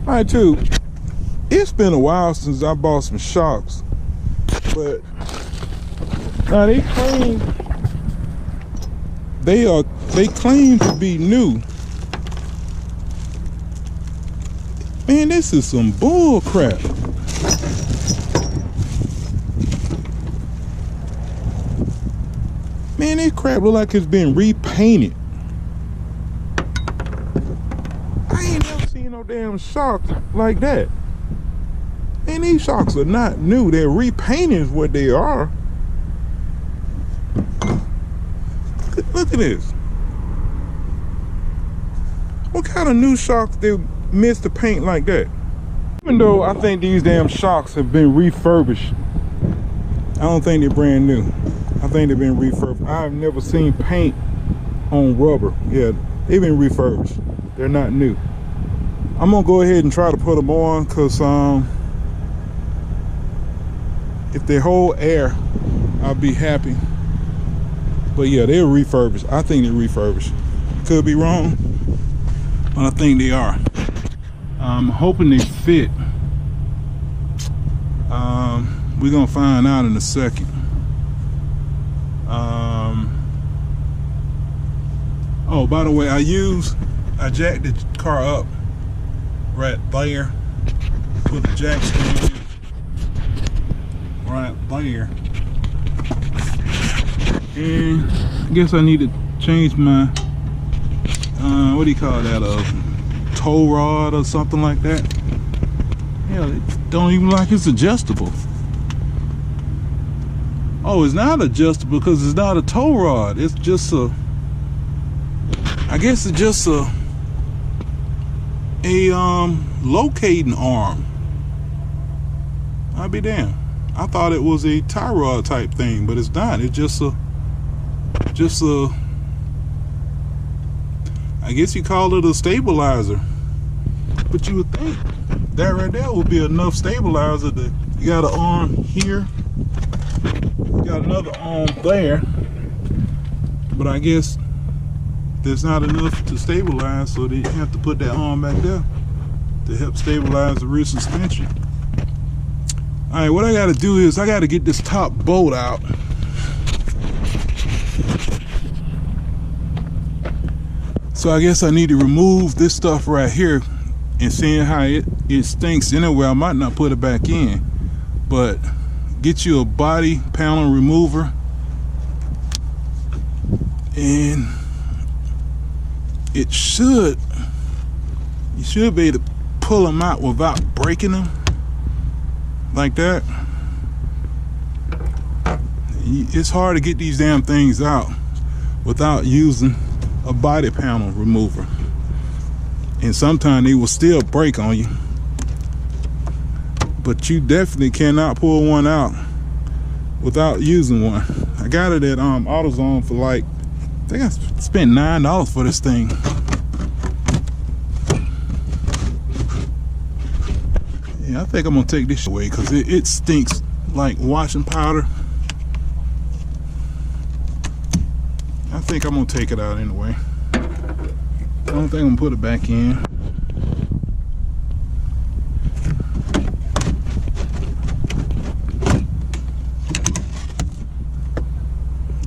Alright, too. It's been a while since I bought some shocks, but now they claim to be new. Man, this is some bull crap. Man, this crap look like it's been repainted. I ain't never seen no damn shocks like that. And these shocks are not new. They're repainted is what they are. Look at this. What kind of new shocks they miss the paint like that? Even though I think these damn shocks have been refurbished, I don't think they're brand new. I think they've been refurbished. I've never seen paint on rubber. Yeah, they've been refurbished. They're not new. I'm gonna go ahead and try to put them on, because if they hold air, I'll be happy. But yeah, they're refurbished. I think they're refurbished. Could be wrong, but I think they are. I'm hoping they fit. We're gonna find out in a second. Oh, by the way, I jacked the car up right there. Put the jack stand right there. And I guess I need to change my what do you call that, tow rod or something like that. Yeah, it don't even like it's adjustable. Oh, it's not adjustable because it's not a tow rod. It's just I guess it's just a locating arm. I'll be damned. I thought it was a tie rod type thing, but it's not. It's just a I guess you call it a stabilizer. But you would think that right there would be enough stabilizer. That you got an arm here, you got another arm there, but I guess there's not enough to stabilize, so they have to put that arm back there to help stabilize the rear suspension. All right, what I got to do is I got to get this top bolt out. So I guess I need to remove this stuff right here, and seeing how it stinks anyway, I might not put it back in, but get you a body panel remover, and you should be able to pull them out without breaking them like that. It's hard to get these damn things out without using a body panel remover, and sometimes they will still break on you, but you definitely cannot pull one out without using one. I got it at AutoZone for like, I think I spent $9 for this thing. Yeah, I think I'm gonna take this away because it stinks like washing powder. I think I'm gonna take it out anyway. I don't think I'm gonna put it back in.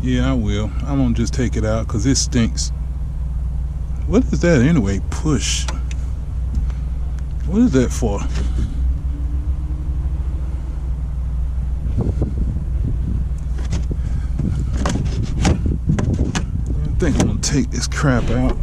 Yeah, I will. I'm gonna just take it out because it stinks. What is that anyway? Push. What is that for? I think I'm gonna take this crap out.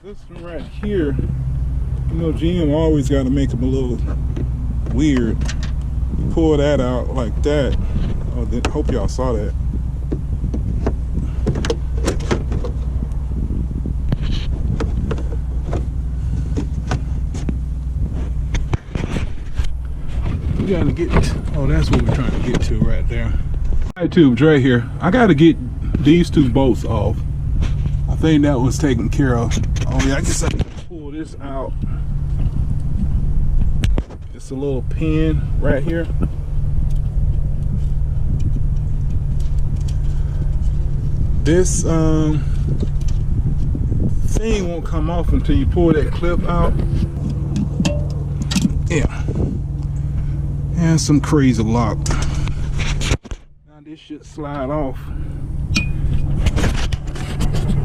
This one right here, you know, GM always got to make them a little weird. You pull that out like that. Oh, I hope y'all saw that. We gotta get, oh, that's what we're trying to get to right there. Tubes right here. I gotta get these two bolts off. I think that was taken care of. Oh yeah, I guess I can pull this out. It's a little pin right here. This thing won't come off until you pull that clip out. Yeah. And some crazy lock. Now this should slide off.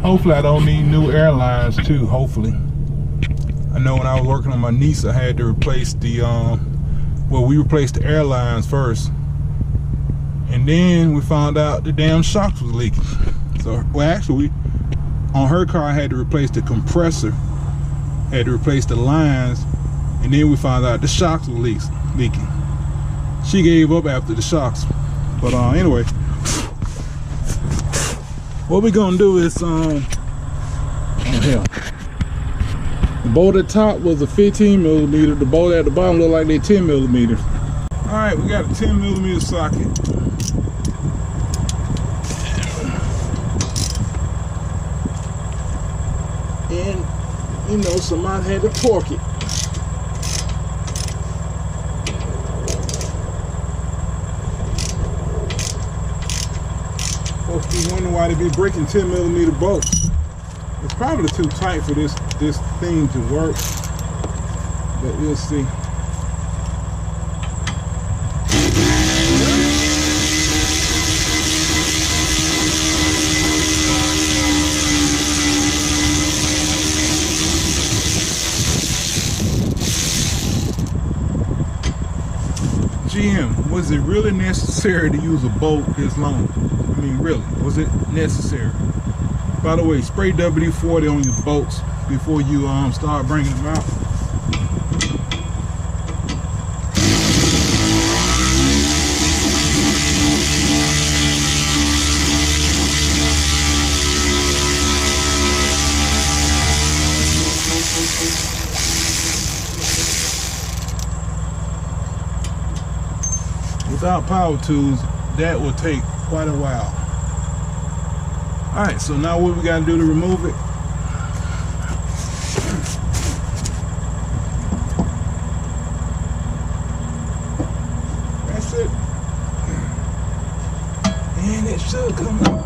Hopefully I don't need new airlines too, hopefully. I know when I was working on my niece, I had to replace the, well, we replaced the airlines first. And then we found out the damn shocks was leaking. So, well, actually, on her car, I had to replace the compressor, had to replace the lines, and then we found out the shocks were leaking. She gave up after the shocks. But anyway, what we're gonna do is, oh hell. The bolt at the top was a 15 millimeter. The bolt at the bottom looked like they 10 millimeters. All right, we got a 10 millimeter socket. And, you know, somebody had to torque it. Folks be wondering why they be breaking 10 millimeter bolts. It's probably too tight for this thing to work, but we'll see. GM, was it really necessary to use a bolt this long? I mean, really, was it necessary? By the way, spray WD-40 on your bolts before you start bringing them out. Without power tools, that will take quite a while. All right, so now what we gotta do to remove it? That's it. And it should come out.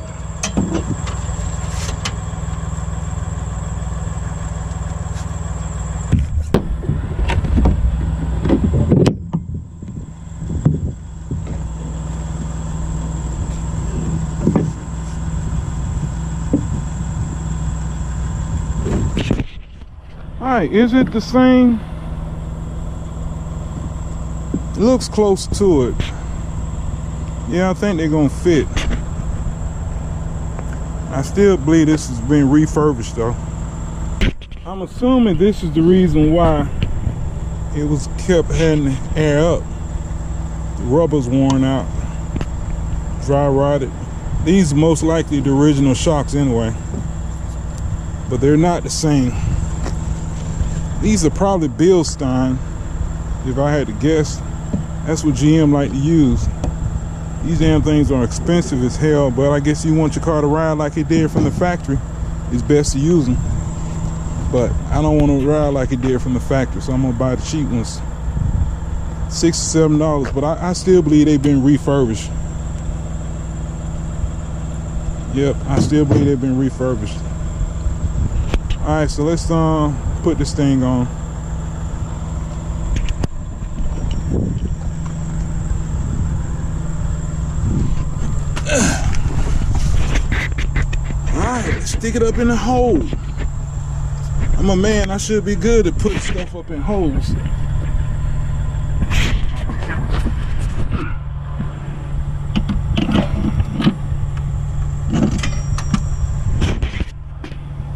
Alright, is it the same? It looks close to it. Yeah, I think they're gonna fit. I still believe this has been refurbished though. I'm assuming this is the reason why it was kept having to air up. The rubber's worn out, dry rotted. These are most likely the original shocks anyway, but they're not the same. These are probably Bilstein, if I had to guess. That's what GM like to use. These damn things are expensive as hell, but I guess you want your car to ride like it did from the factory, it's best to use them. But I don't want to ride like it did from the factory, so I'm gonna buy the cheap ones. $6 or $7, but I still believe they've been refurbished. Yep, I still believe they've been refurbished. All right, so let's put this thing on. Alright, let's stick it up in the hole. I'm a man, I should be good at putting stuff up in holes.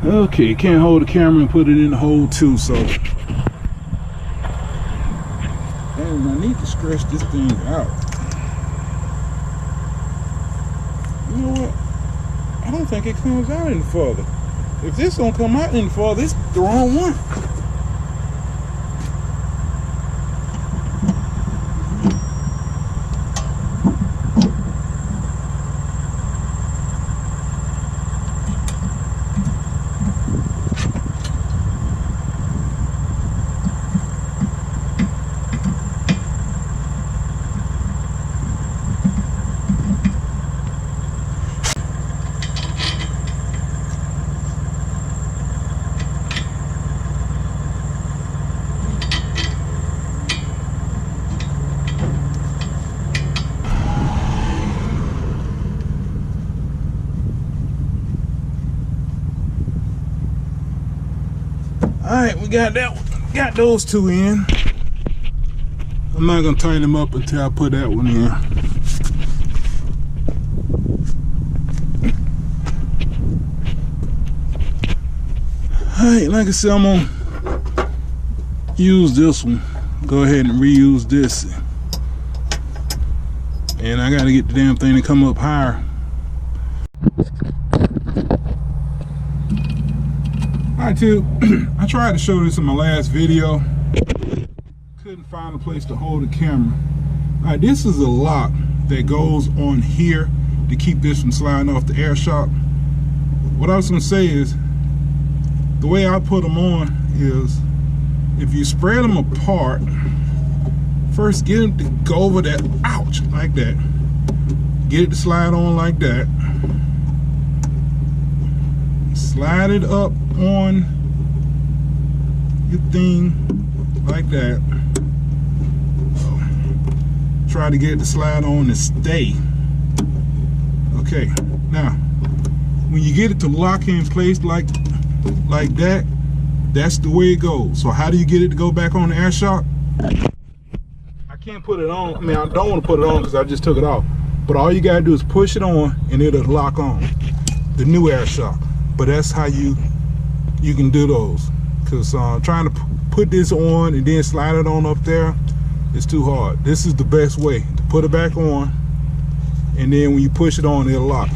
Okay, can't hold the camera and put it in the hole too, so. Dang, I need to stretch this thing out. You know what? I don't think it comes out any further. If this don't come out any further, it's the wrong one. Alright, we got that one. Got those two in. I'm not gonna tighten them up until I put that one in. Alright, like I said, I'm gonna use this one. Go ahead and reuse this. And I gotta get the damn thing to come up higher. Alright, too. I tried to show this in my last video. Couldn't find a place to hold the camera. Alright, this is a lock that goes on here to keep this from sliding off the air shock. What I was gonna say is, the way I put them on is, if you spread them apart, first get them to go over that, ouch, like that. Get it to slide on like that. Slide it up on your thing like that. Try to get it to slide on and stay. Okay, now when you get it to lock in place like that, that's the way it goes. So how do you get it to go back on the air shock? I can't put it on. I mean, I don't want to put it on because I just took it off. But all you gotta do is push it on and it'll lock on the new air shock. But that's how you can do those. Because trying to put this on and then slide it on up there, it's too hard. This is the best way to put it back on, and then when you push it on, it'll lock.